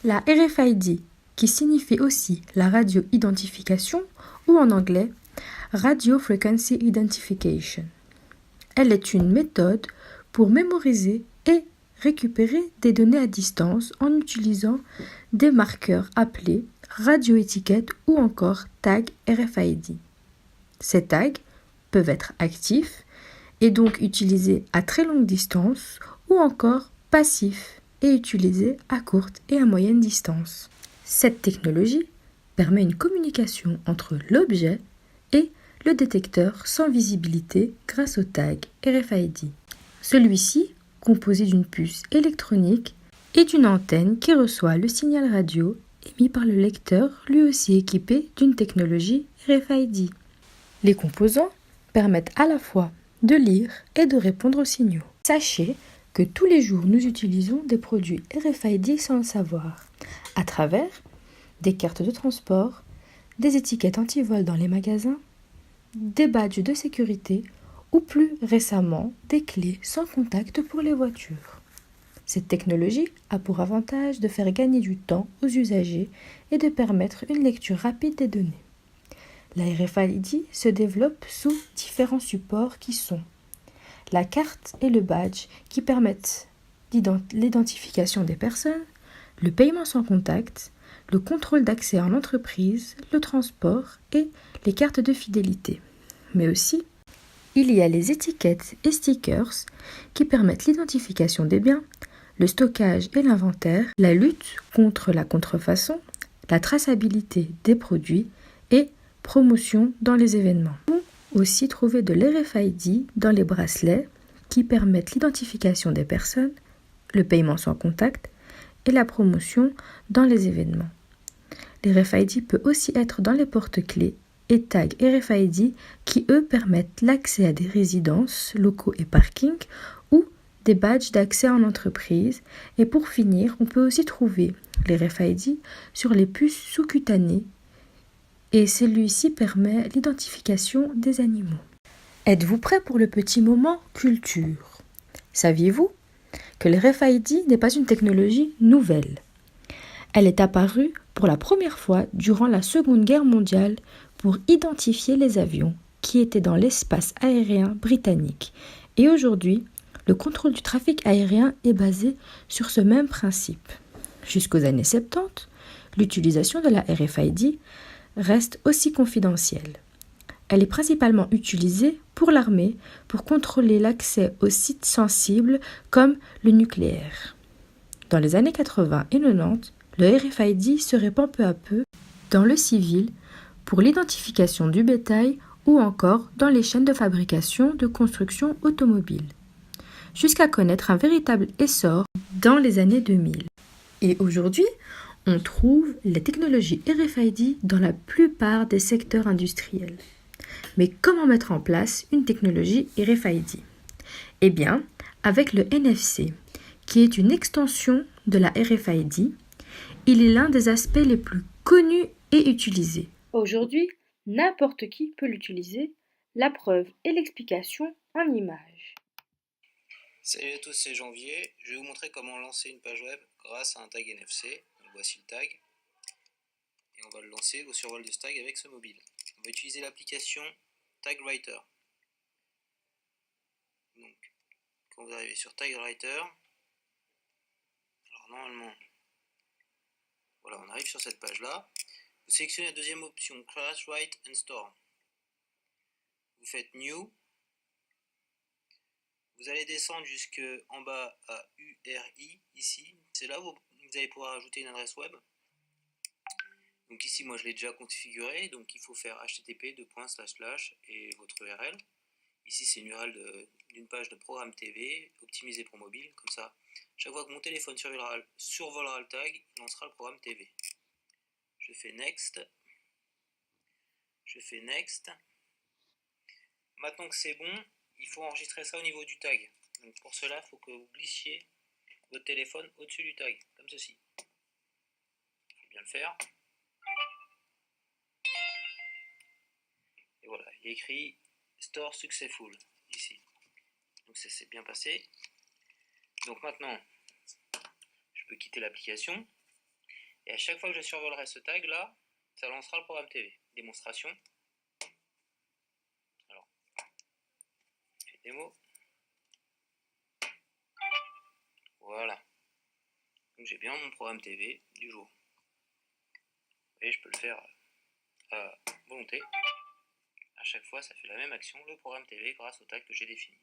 La RFID, qui signifie aussi la radio-identification ou en anglais Radio Frequency Identification. Elle est une méthode pour mémoriser et récupérer des données à distance en utilisant des marqueurs appelés radioétiquettes ou encore tags RFID. Ces tags peuvent être actifs et donc utilisés à très longue distance ou encore passifs et utilisés à courte et à moyenne distance. Cette technologie permet une communication entre l'objet et le détecteur sans visibilité grâce au tag RFID. Celui-ci, composé d'une puce électronique et d'une antenne qui reçoit le signal radio émis par le lecteur, lui aussi équipé d'une technologie RFID. Les composants permettent à la fois de lire et de répondre aux signaux. Sachez que tous les jours nous utilisons des produits RFID sans le savoir, à travers des cartes de transport, des étiquettes anti-vol dans les magasins, des badges de sécurité ou plus récemment des clés sans contact pour les voitures. Cette technologie a pour avantage de faire gagner du temps aux usagers et de permettre une lecture rapide des données. La RFID se développe sous différents supports qui sont la carte et le badge qui permettent l'identification des personnes, le paiement sans contact, le contrôle d'accès en entreprise, le transport et les cartes de fidélité. Mais aussi, il y a les étiquettes et stickers qui permettent l'identification des biens, le stockage et l'inventaire, la lutte contre la contrefaçon, la traçabilité des produits et promotion dans les événements. On peut aussi trouver de l'RFID dans les bracelets qui permettent l'identification des personnes, le paiement sans contact et la promotion dans les événements. L'RFID peut aussi être dans les porte-clés et tags RFID qui, eux, permettent l'accès à des résidences, locaux et parkings ou des badges d'accès en entreprise. Et pour finir, on peut aussi trouver les RFID sur les puces sous-cutanées et celui-ci permet l'identification des animaux. Êtes-vous prêt pour le petit moment culture? Saviez-vous que le RFID n'est pas une technologie nouvelle? Elle est apparue pour la première fois durant la Seconde Guerre mondiale pour identifier les avions qui étaient dans l'espace aérien britannique. Et aujourd'hui, le contrôle du trafic aérien est basé sur ce même principe. Jusqu'aux années 70, l'utilisation de la RFID reste aussi confidentielle. Elle est principalement utilisée pour l'armée pour contrôler l'accès aux sites sensibles comme le nucléaire. Dans les années 80 et 90, le RFID se répand peu à peu dans le civil pour l'identification du bétail ou encore dans les chaînes de fabrication de construction automobile, jusqu'à connaître un véritable essor dans les années 2000. Et aujourd'hui, on trouve les technologies RFID dans la plupart des secteurs industriels. Mais comment mettre en place une technologie RFID? Eh bien, avec le NFC, qui est une extension de la RFID, il est l'un des aspects les plus connus et utilisés. Aujourd'hui, n'importe qui peut l'utiliser, la preuve et l'explication en images. Salut à tous, c'est Janvier. Je vais vous montrer comment lancer une page web grâce à un tag NFC. Donc voici le tag. Et on va le lancer au survol de ce tag avec ce mobile. On va utiliser l'application TagWriter. Donc, quand vous arrivez sur TagWriter, alors normalement, voilà, on arrive sur cette page-là. Vous sélectionnez la deuxième option, Crash, Write and Store. Vous faites New. Vous allez descendre jusqu'en bas à URI, ici. C'est là où vous allez pouvoir ajouter une adresse web. Donc ici, moi je l'ai déjà configuré, donc il faut faire http et votre URL. Ici, c'est une URL d'une page de programme TV optimisée pour mobile. Comme ça, chaque fois que mon téléphone survolera le tag, il lancera le programme TV. Je fais Next. Je fais Next. Maintenant que c'est bon, il faut enregistrer ça au niveau du tag. Donc pour cela, il faut que vous glissiez votre téléphone au-dessus du tag, comme ceci. Il faut bien le faire. Et voilà, il y a écrit Store Successful ici. Donc ça s'est bien passé. Donc maintenant, je peux quitter l'application. Et à chaque fois que je survolerai ce tag là, ça lancera le programme TV. Démonstration. Alors, je fais démo. Voilà. Donc j'ai bien mon programme TV du jour. Et je peux le faire à volonté. À chaque fois, ça fait la même action, le programme TV, grâce au tag que j'ai défini.